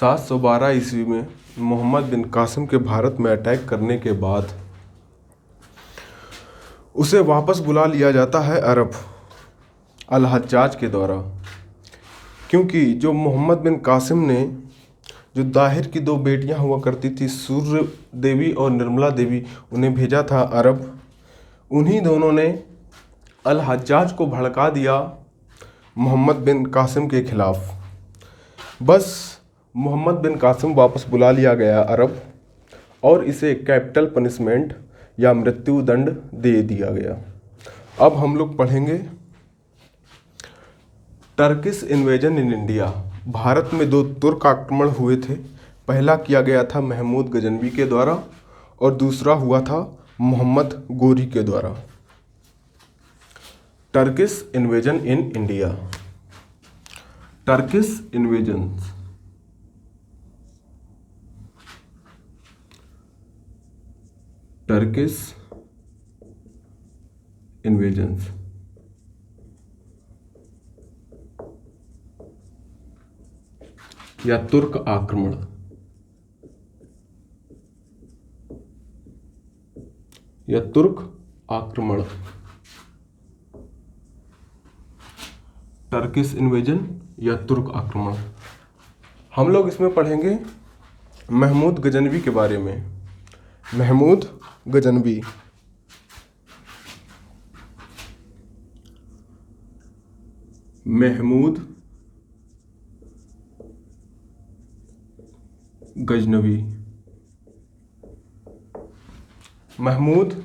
712 ईस्वी में मोहम्मद बिन कासिम के भारत में अटैक करने के बाद उसे वापस बुला लिया जाता है अरब अल हज्जाज के द्वारा, क्योंकि जो मोहम्मद बिन कासिम ने जो दाहिर की दो बेटियां हुआ करती थी, सूर्य देवी और निर्मला देवी, उन्हें भेजा था अरब। उन्हीं दोनों ने अल हज्जाज को भड़का दिया मोहम्मद बिन कासिम के खिलाफ। बस मोहम्मद बिन कासिम वापस बुला लिया गया अरब और इसे कैपिटल पनिशमेंट या मृत्यु दंड दे दिया गया। अब हम लोग पढ़ेंगे Turkish invasion in India. Bharat में दो तुर्क आक्रमण हुए थे। पहला किया गया था महमूद गजनवी के द्वारा और दूसरा हुआ था मोहम्मद गोरी के द्वारा। Turkish invasion in India. Turkish invasions Turkish invasions या तुर्क आक्रमण। या तुर्क आक्रमण। टर्किश इन्वेजन या तुर्क आक्रमण। हम लोग इसमें पढ़ेंगे महमूद गजनवी के बारे में। महमूद गजनवी महमूद गजनवी महमूद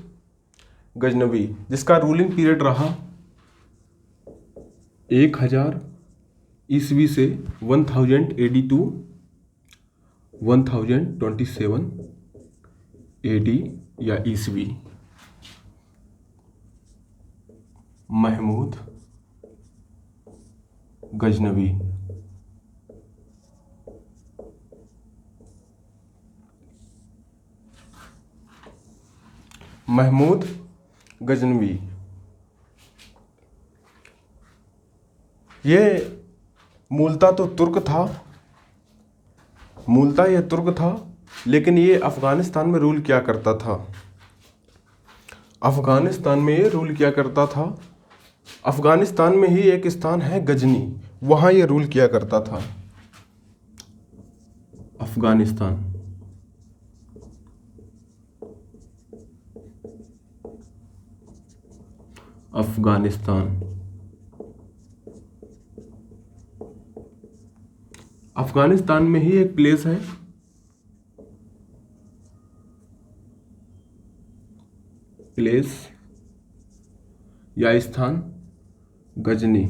गजनवी जिसका रूलिंग पीरियड रहा 1000 ईस्वी से 1000 AD टू 1027 AD या ईस्वी। महमूद गजनवी। महमूद गजनवी ये मूलतः तो तुर्क था, लेकिन ये अफ़गानिस्तान में रूल किया करता था। अफ़गानिस्तान में ये रूल किया करता था। अफ़गानिस्तान में ही एक स्थान है गजनी, वहाँ ये रूल किया करता था। अफ़गानिस्तान। अफ़गानिस्तान में ही एक प्लेस है या स्थान गजनी।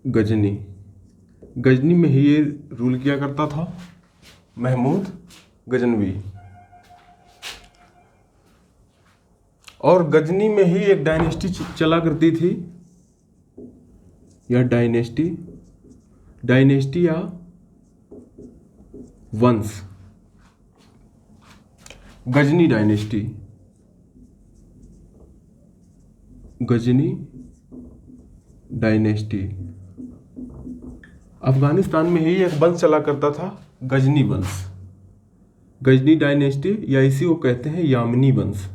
गजनी गजनी में ही ये रूल किया करता था महमूद गजनवी। और गजनी में ही एक डायनेस्टी चला करती थी, या डायनेस्टी या वंश। गजनी डायनेस्टी। अफगानिस्तान में ही एक वंश चला करता था गजनी वंश। गजनी डायनेस्टी या इसी को कहते हैं यामिनी वंश।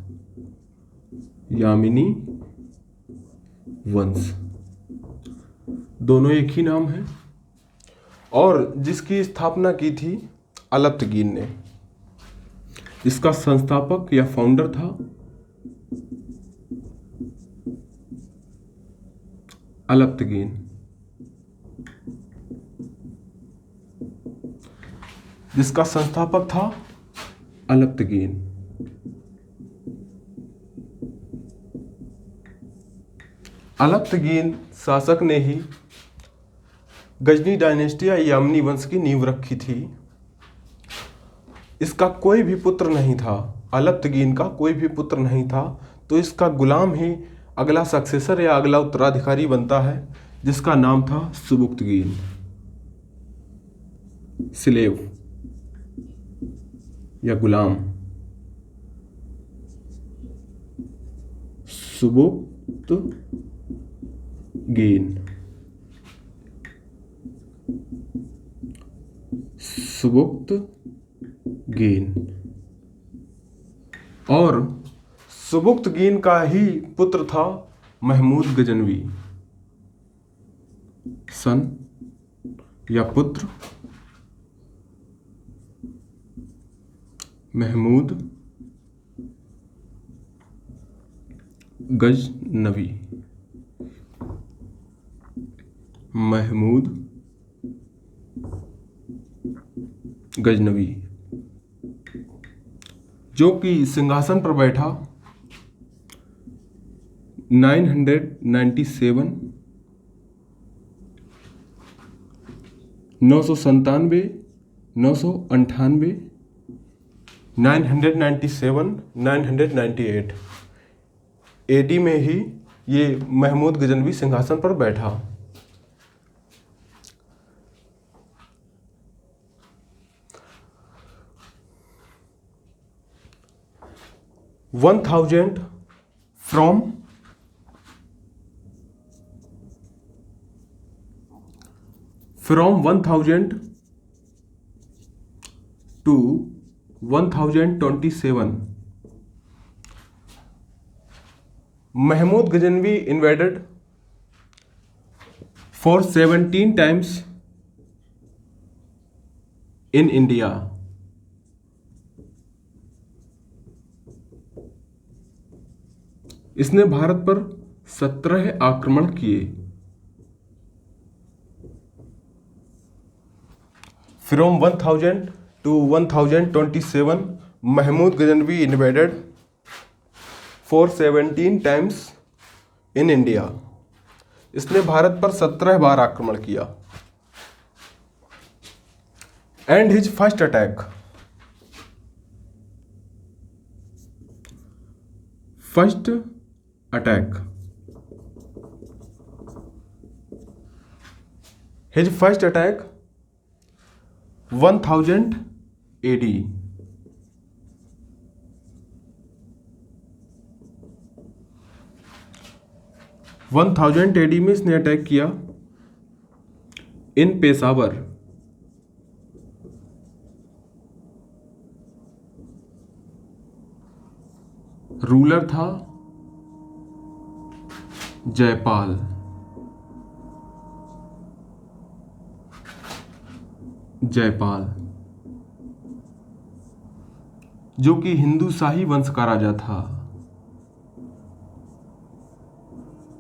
यामिनी वंश, दोनों एक ही नाम है। और जिसकी स्थापना की थी अलब्तगीन ने। इसका संस्थापक या फाउंडर था अलब्तगीन। जिसका संस्थापक था अलब्तगीन। अलब्तगीन शासक ने ही गजनी डायनेस्टी या यामिनी वंश की नींव रखी थी। इसका कोई भी पुत्र नहीं था, अलब्तगीन का कोई भी पुत्र नहीं था, तो इसका गुलाम ही अगला सक्सेसर या अगला उत्तराधिकारी बनता है, जिसका नाम था सुबुक्तगीन। स्लेव या गुलाम। सुबुक्तगीन। सुबुक्तगीन और सुबुक्तगीन का ही पुत्र था महमूद गजनवी। सन या पुत्र महमूद गजनवी। महमूद गजनवी जो कि सिंहासन पर बैठा 997 997 998 997 998 AD में ही ये महमूद गजनवी सिंहासन पर बैठा। From 1000 to 1027 Mahmood Ghaznavi invaded for 17 times in India। इसने भारत पर 17 आक्रमण किए। From 1000 to 1027 Mahmood Ghaznavi invaded for 17 times in India। इसने भारत पर 17 बार आक्रमण किया। And his first attack his first attack 1000 AD। 1000 AD में इसने अटैक किया इन पेशावर। रूलर था जयपाल। जो कि हिंदू शाही वंश का राजा था।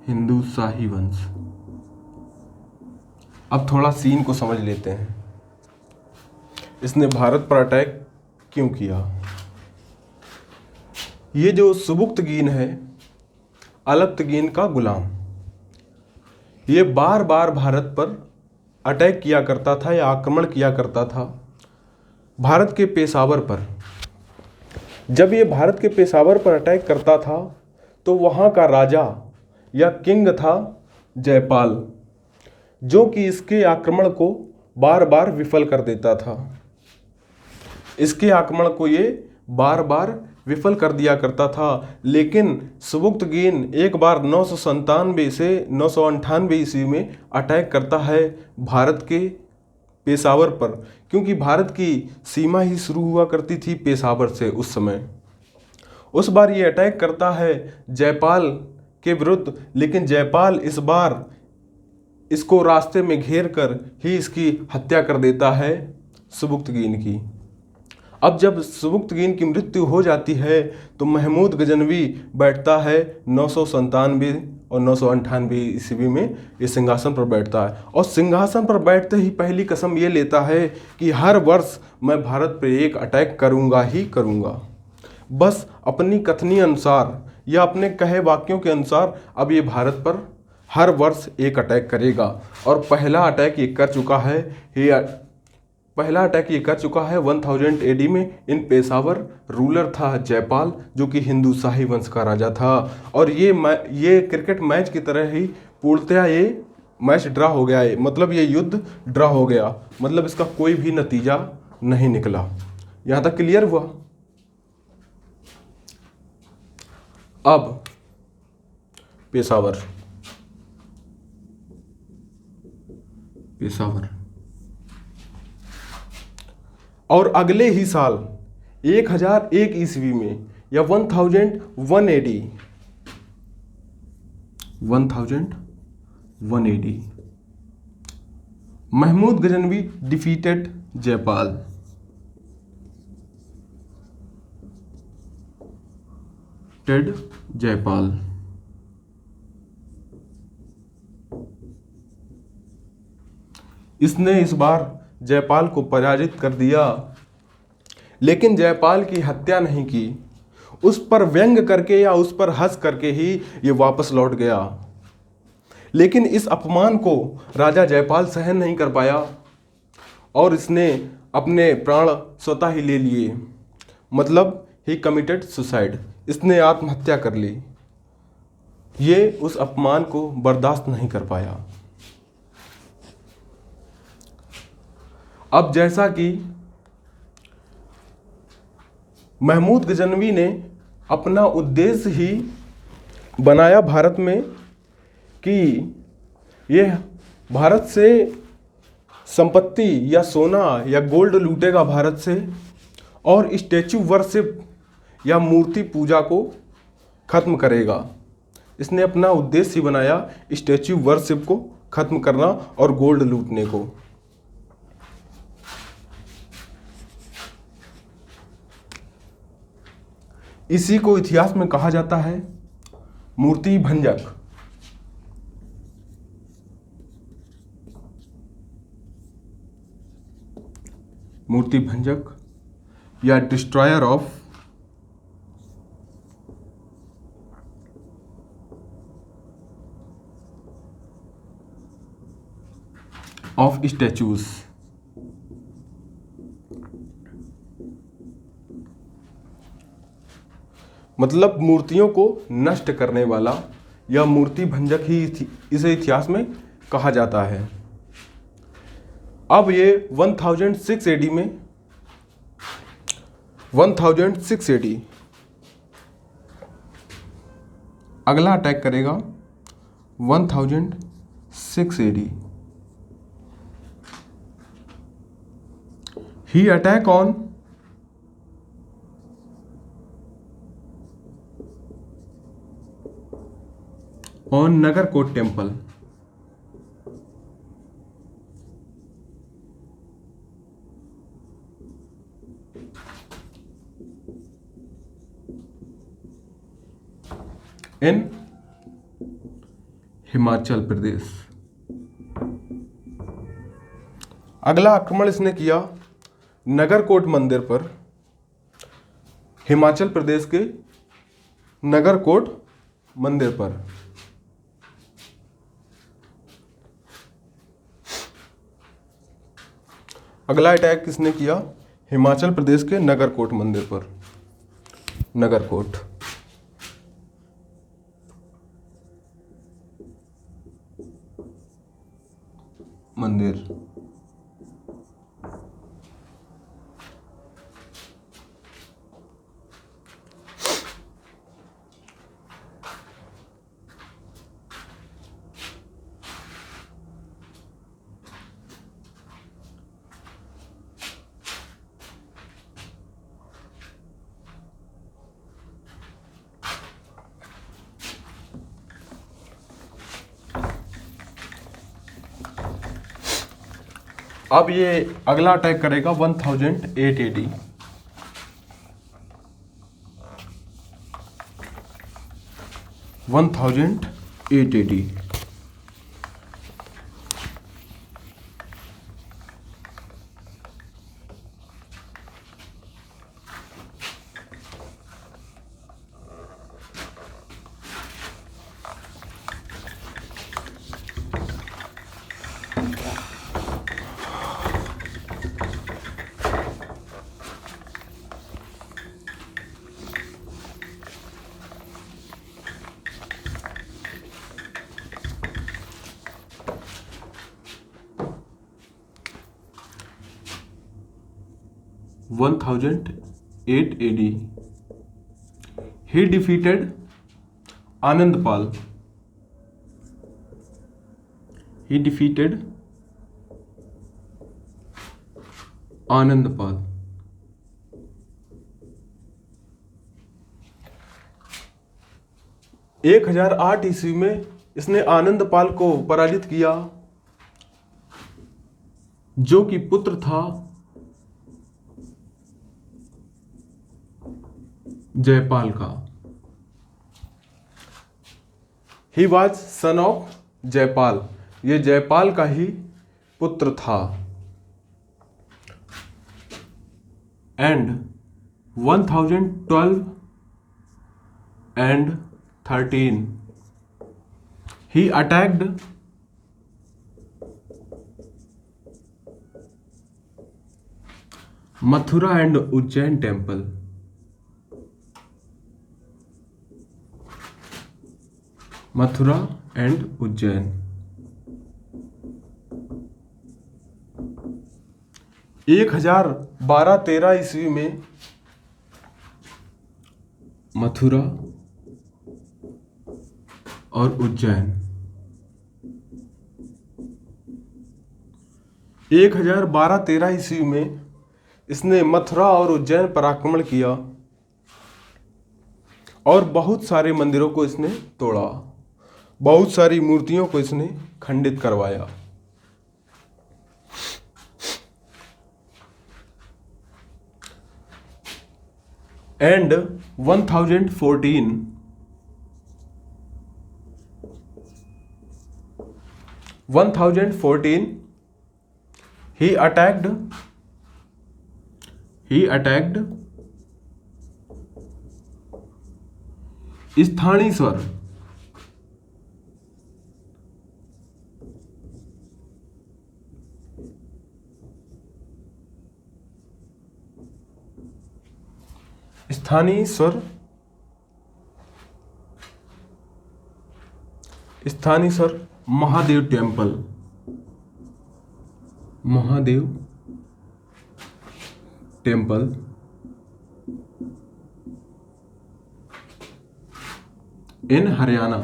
हिंदू शाही वंश। अब थोड़ा सीन को समझ लेते हैं। इसने भारत पर अटैक क्यों किया? ये जो सुबुक्तगीन है, अलप्तगीन का गुलाम, ये बार बार भारत पर अटैक किया करता था या आक्रमण किया करता था भारत के पेशावर पर। जब ये भारत के पेशावर पर अटैक करता था तो वहाँ का राजा या किंग था जयपाल, जो कि इसके आक्रमण को बार बार विफल कर देता था। इसके आक्रमण को ये बार बार विफल कर दिया करता था। लेकिन सुबुक्तगीन एक बार 997 से 998 ईस्वी में अटैक करता है भारत के पेशावर पर, क्योंकि भारत की सीमा ही शुरू हुआ करती थी पेशावर से उस समय। उस बार ये अटैक करता है जयपाल के विरुद्ध, लेकिन जयपाल इस बार इसको रास्ते में घेर कर ही इसकी हत्या कर देता है सुबुक्तगीन की। अब जब सुबुक्तगीन की मृत्यु हो जाती है तो महमूद गजनवी बैठता है 997 और 998 ईस्वी में ये सिंहासन पर बैठता है। और सिंहासन पर बैठते ही पहली कसम ये लेता है कि हर वर्ष मैं भारत पर एक अटैक करूँगा ही करूँगा। बस अपनी कथनी अनुसार या अपने कहे वाक्यों के अनुसार अब ये भारत पर हर वर्ष एक अटैक करेगा। और पहला अटैक ये कर चुका है। 1000 AD में इन पेशावर। रूलर था जयपाल, जो कि हिंदू शाही वंश का राजा था। और ये क्रिकेट मैच की तरह ही पूर्णतया ये मैच ड्रा हो गया है, मतलब ये युद्ध ड्रा हो गया, मतलब इसका कोई भी नतीजा नहीं निकला। यहाँ तक क्लियर हुआ? अब पेशावर। पेशावर। और अगले ही साल 1001 ईस्वी में या 1180 महमूद गजनवी डिफीटेड जयपाल। जयपाल। इसने इस बार जयपाल को पराजित कर दिया, लेकिन जयपाल की हत्या नहीं की। उस पर व्यंग करके या उस पर हंस करके ही ये वापस लौट गया। लेकिन इस अपमान को राजा जयपाल सहन नहीं कर पाया और इसने अपने प्राण स्वतः ही ले लिए, मतलब ही कमिटेड सुसाइड। इसने आत्महत्या कर ली। ये उस अपमान को बर्दाश्त नहीं कर पाया। अब जैसा कि महमूद गजनवी ने अपना उद्देश्य ही बनाया भारत में कि यह भारत से संपत्ति या सोना या गोल्ड लूटेगा भारत से, और स्टैचू वर्शिप या मूर्ति पूजा को खत्म करेगा। इसने अपना उद्देश्य ही बनाया स्टैचू वर्शिप को खत्म करना और गोल्ड लूटने को। इसी को इतिहास में कहा जाता है मूर्ति भंजक। मूर्ति भंजक या डिस्ट्रॉयर ऑफ स्टैचूज। मतलब मूर्तियों को नष्ट करने वाला या मूर्ति भंजक ही इसे इतिहास में कहा जाता है। अब ये 1006 एडी में 1006 एडी अगला अटैक करेगा। 1006 एडी ही attack on Nagarkot temple. In Himachal Pradesh. अगला आक्रमण इसने किया नगरकोट मंदिर पर, हिमाचल प्रदेश के नगरकोट मंदिर पर। अगला अटैक किसने किया? हिमाचल प्रदेश के नगरकोट मंदिर पर। नगरकोट मंदिर। अब ये अगला अटैक करेगा 1008 AD. 1008 AD. (1008 AD) he defeated Anandpal. He defeated Anandpal. एक 1008 ईस्वी में इसने आनंदपाल को पराजित किया, जो कि पुत्र था जयपाल का। He was son of Jaipal, ये जयपाल का ही पुत्र था। And 1012 and 13 he attacked Mathura and Ujjain temple। Mathura and Ujjain. एक 1012-13 ईस्वी में मथुरा और उज्जैन, 1012-13 ईस्वी में इसने मथुरा और उज्जैन पर आक्रमण किया और बहुत सारे मंदिरों को इसने तोड़ा, बहुत सारी मूर्तियों को इसने खंडित करवाया। And 1014 he attacked Sthaneshwar. Sthaneshwar Mahadev temple, in Haryana.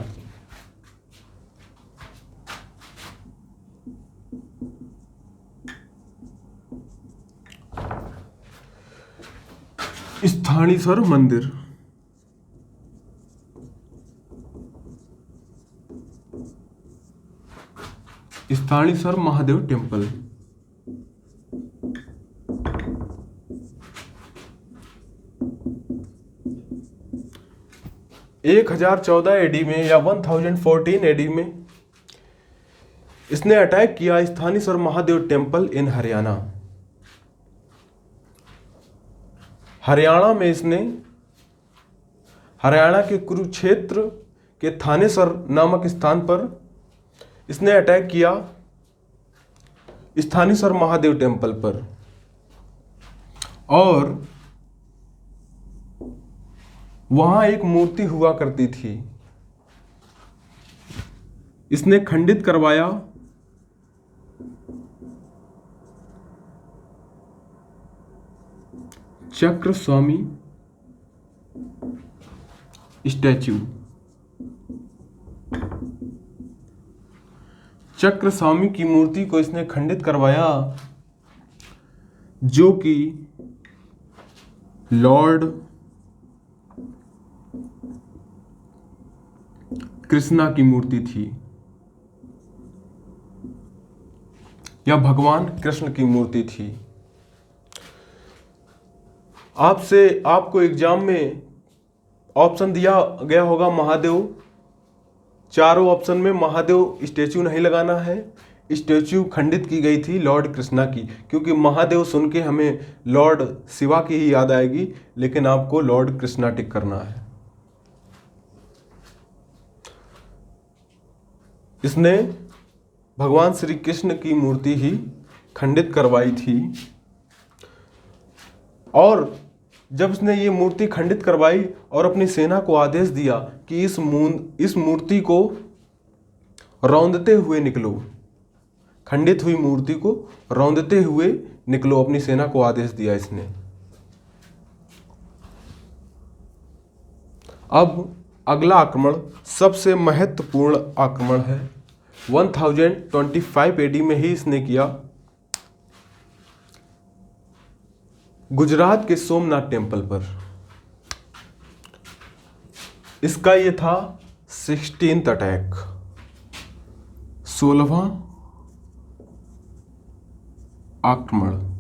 Sthaneshwar मंदिर, स्थानीश्वर महादेव टेम्पल। 1014 एडी में या 1014 एडी में इसने अटैक किया स्थानीश्वर महादेव टेम्पल इन हरियाणा। हरियाणा में इसने हरियाणा के कुरुक्षेत्र के थानेश्वर नामक स्थान पर इसने अटैक किया स्थानीश्वर महादेव टेम्पल पर, और वहां एक मूर्ति हुआ करती थी, इसने खंडित करवाया। चक्र स्वामी स्टैच्यू, चक्र स्वामी की मूर्ति को इसने खंडित करवाया, जो कि लॉर्ड कृष्णा की मूर्ति थी या भगवान कृष्ण की मूर्ति थी। आपको एग्जाम में ऑप्शन दिया गया होगा महादेव, चारों ऑप्शन में महादेव स्टैच्यू नहीं लगाना है, स्टैच्यू खंडित की गई थी लॉर्ड कृष्णा की, क्योंकि महादेव सुन के हमें लॉर्ड शिवा की ही याद आएगी, लेकिन आपको लॉर्ड कृष्णा टिक करना है। इसने भगवान श्री कृष्ण की मूर्ति ही खंडित करवाई थी, और जब उसने ये मूर्ति खंडित करवाई और अपनी सेना को आदेश दिया कि इस मूर्ति को रौंदते हुए निकलो, खंडित हुई मूर्ति को रौंदते हुए निकलो, अपनी सेना को आदेश दिया इसने। अब अगला आक्रमण सबसे महत्वपूर्ण आक्रमण है, 1025 एडी में ही इसने किया। गुजरात के सोमनाथ टेम्पल पर। इसका ये था 16th अटैक, 16वां आक्रमण।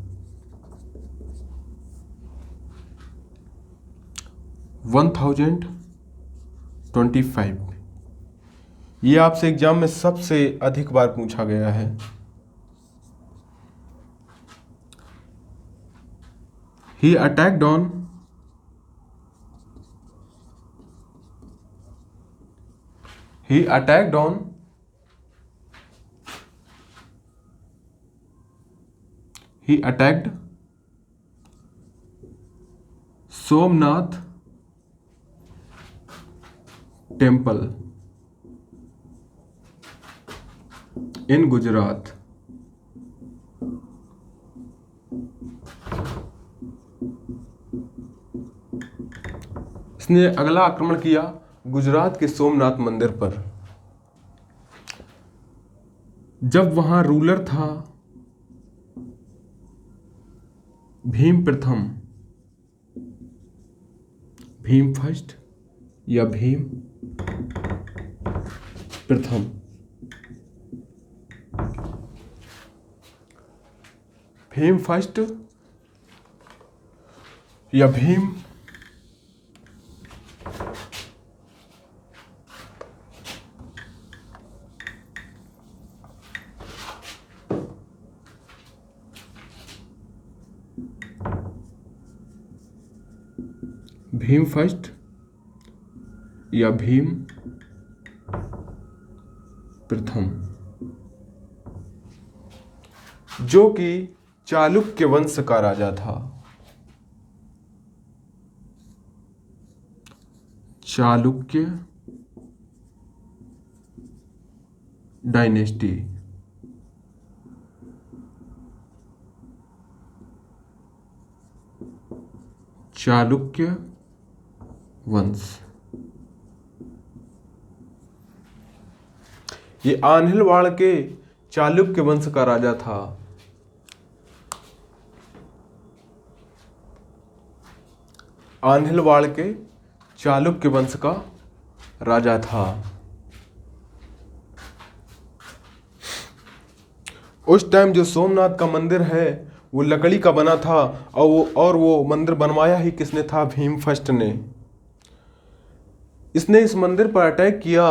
1025। ये आपसे एग्जाम में सबसे अधिक बार पूछा गया है। He attacked on he attacked on he attacked Somnath temple in Gujarat। इसने अगला आक्रमण किया गुजरात के सोमनाथ मंदिर पर। जब वहां रूलर था भीम प्रथम, भीम फर्स्ट या भीम प्रथम। भीम फर्स्ट या भीम भीम फर्स्ट या भीम प्रथम, जो कि चालुक्य वंश का राजा था। चालुक्य डायनेस्टी। चालुक्य वंश। ये आन्हिलवाड़ के चालुक्य वंश का राजा था। आन्हिलवाड़ के चालुक्य वंश का राजा था। उस टाइम जो सोमनाथ का मंदिर है वो लकड़ी का बना था, और वो मंदिर बनवाया ही किसने था? भीम फर्स्ट ने। इसने इस मंदिर पर अटैक किया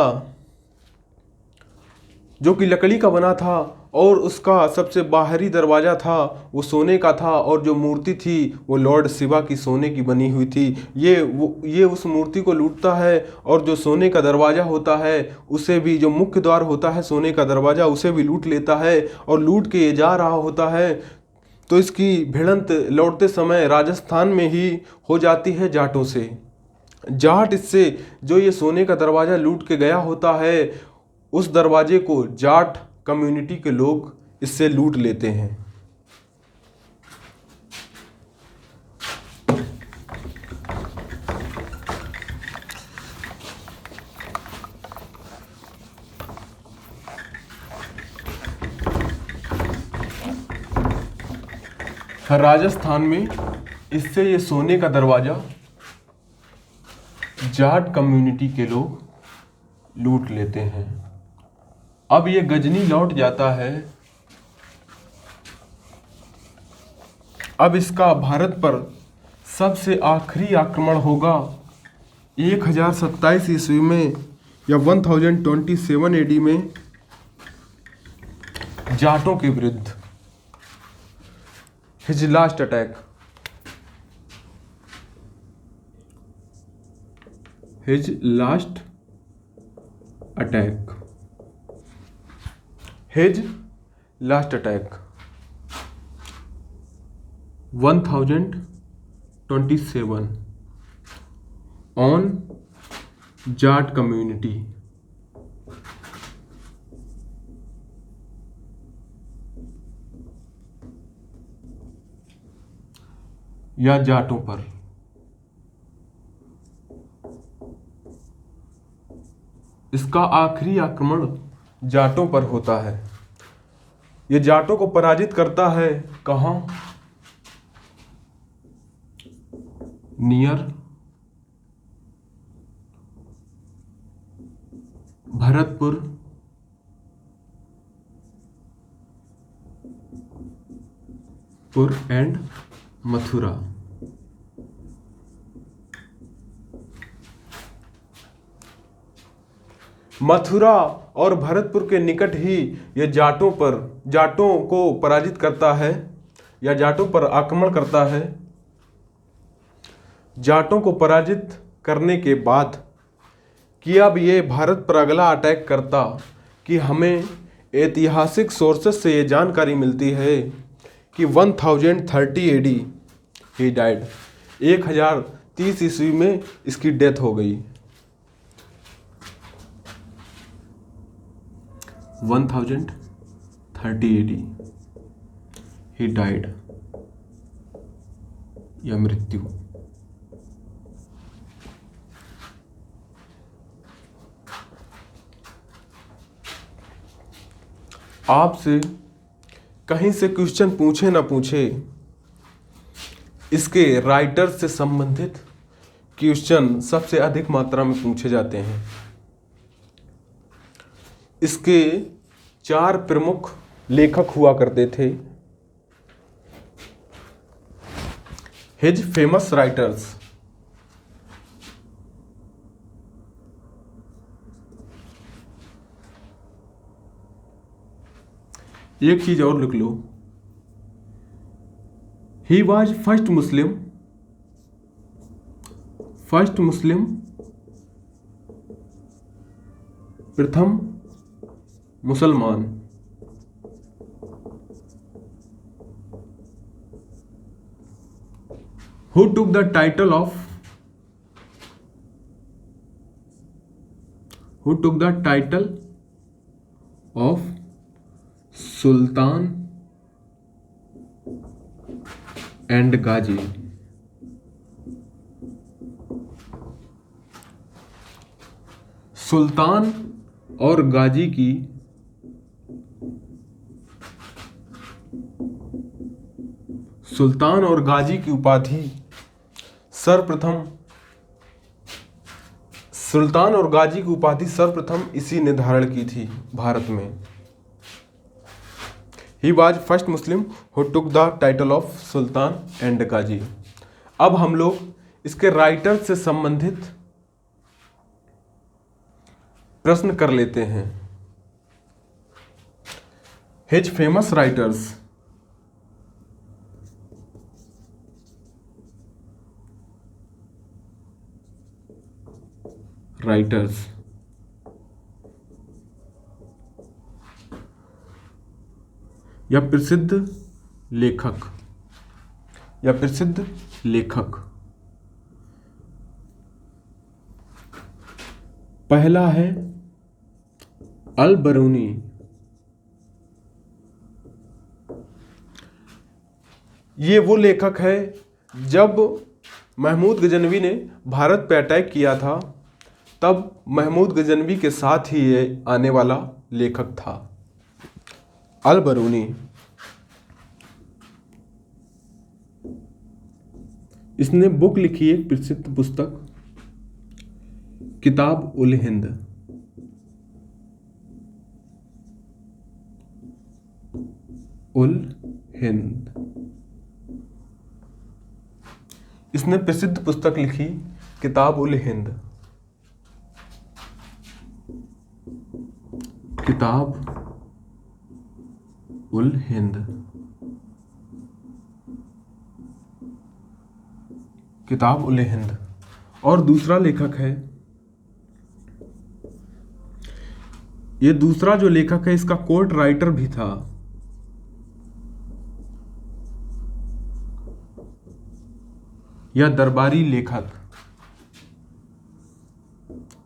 जो कि लकड़ी का बना था, और उसका सबसे बाहरी दरवाजा था वो सोने का था, और जो मूर्ति थी वो लॉर्ड शिवा की सोने की बनी हुई थी। ये उस मूर्ति को लूटता है, और जो सोने का दरवाजा होता है उसे भी, जो मुख्य द्वार होता है सोने का दरवाजा, उसे भी लूट लेता है। और लूट के ये जा रहा होता है तो इसकी भिड़ंत लौटते समय राजस्थान में ही हो जाती है जाटों से। जाट इससे, जो ये सोने का दरवाज़ा लूट के गया होता है, उस दरवाजे को जाट कम्युनिटी के लोग इससे लूट लेते हैं। राजस्थान में इससे ये सोने का दरवाजा जाट कम्युनिटी के लोग लूट लेते हैं। अब ये गजनी लौट जाता है। अब इसका भारत पर सबसे आखिरी आक्रमण होगा 1027 ईस्वी में या 1027 एडी में जाटों के विरुद्ध। His last attack. His last attack. His last attack 1027 on Jat community. या जाटों पर। इसका आखिरी आक्रमण जाटों पर होता है। ये जाटों को पराजित करता है कहाँ? Near Bharatpur and Mathura. मथुरा और भरतपुर के निकट ही ये जाटों को पराजित करता है या जाटों पर आक्रमण करता है। जाटों को पराजित करने के बाद कि अब ये भारत पर अगला अटैक करता, कि हमें ऐतिहासिक सोर्सेस से ये जानकारी मिलती है कि 1030 AD ही डाइड, 1030 ईस्वी में इसकी डेथ हो गई। 1030 AD ही डाइड या मृत्यु। आपसे कहीं से क्वेश्चन पूछे ना पूछे, इसके राइटर से संबंधित क्वेश्चन सबसे अधिक मात्रा में पूछे जाते हैं। इसके 4 प्रमुख लेखक हुआ करते थे। His famous writers. एक चीज और लिख लो, ही वॉज फर्स्ट मुस्लिम, प्रथम मुसलमान, who took the title of sultan and Ghazi. सुल्तान और गाजी की उपाधि सर्वप्रथम इसी ने धारण की थी भारत में। He was first Muslim who took the title of sultan and Ghazi. अब हम लोग इसके राइटर से संबंधित प्रश्न कर लेते हैं। His famous writers। या प्रसिद्ध लेखक। पहला है अल बरूनी। ये वो लेखक है, जब महमूद गजनवी ने भारत पर अटैक किया था तब महमूद गजनवी के साथ ही ये आने वाला लेखक था, अल बरूनी। इसने बुक लिखी एक प्रसिद्ध पुस्तक, किताब उल हिंद। इसने प्रसिद्ध पुस्तक लिखी किताब उल हिंद। किताब उल हिंद। और दूसरा लेखक है, ये दूसरा जो लेखक है इसका कोर्ट राइटर भी था, या दरबारी लेखक,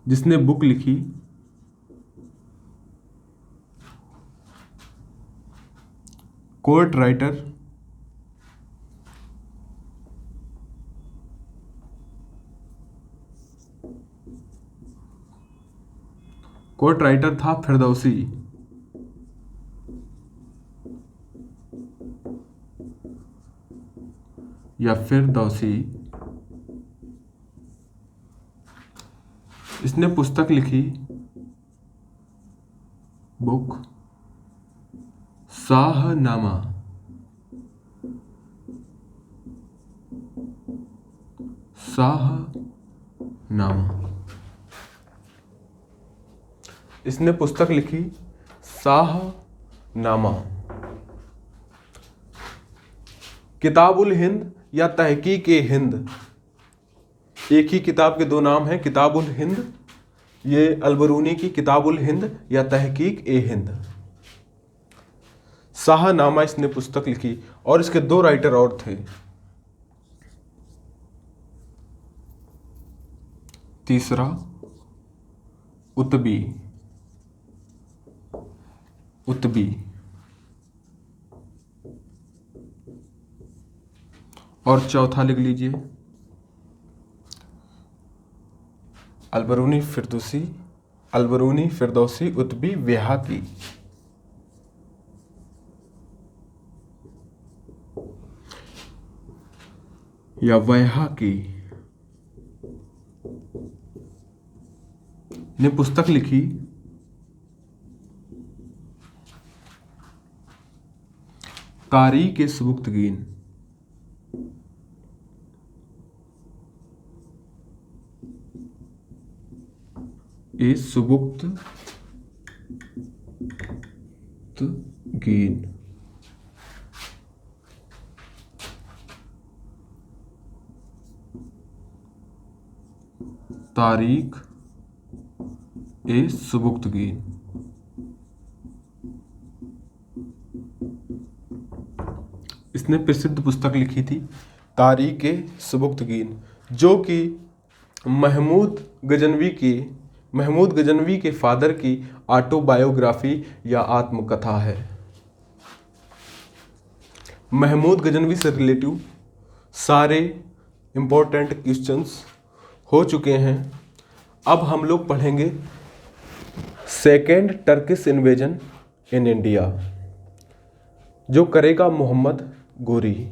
जिसने बुक लिखी कोर्ट राइटर था फिरदौसी। या फिरदौसी। इसने पुस्तक लिखी, बुक, शाहनामा। शाहनामा। इसने पुस्तक लिखी शाहनामा। किताबुल हिंद या तहकीक ए हिंद, एक ही किताब के दो नाम हैं, किताबुल हिंद, ये अलबरूनी की किताबुल हिंद या तहकीक ए हिंद। शाहनामा इसने पुस्तक लिखी और इसके दो राइटर और थे। तीसरा उत्बी। उत्बी। और चौथा लिख लीजिए अलबरूनी फिरदौसी उत्बी बैहाकी। या बैहाकी ने पुस्तक लिखी तारीख ए सुबुक्तगीन। ए सुबुक्तगीन। तारीख ए सुबुक्तगीन। इसने प्रसिद्ध पुस्तक लिखी थी तारीख ए सुबुक्तगीन, जो कि महमूद गजनवी के फादर की ऑटोबायोग्राफी या आत्मकथा है। महमूद गजनवी से रिलेटिव सारे इम्पोर्टेंट क्वेश्चंस हो चुके हैं। अब हम लोग पढ़ेंगे second Turkish invasion in India, जो करेगा मोहम्मद गोरी।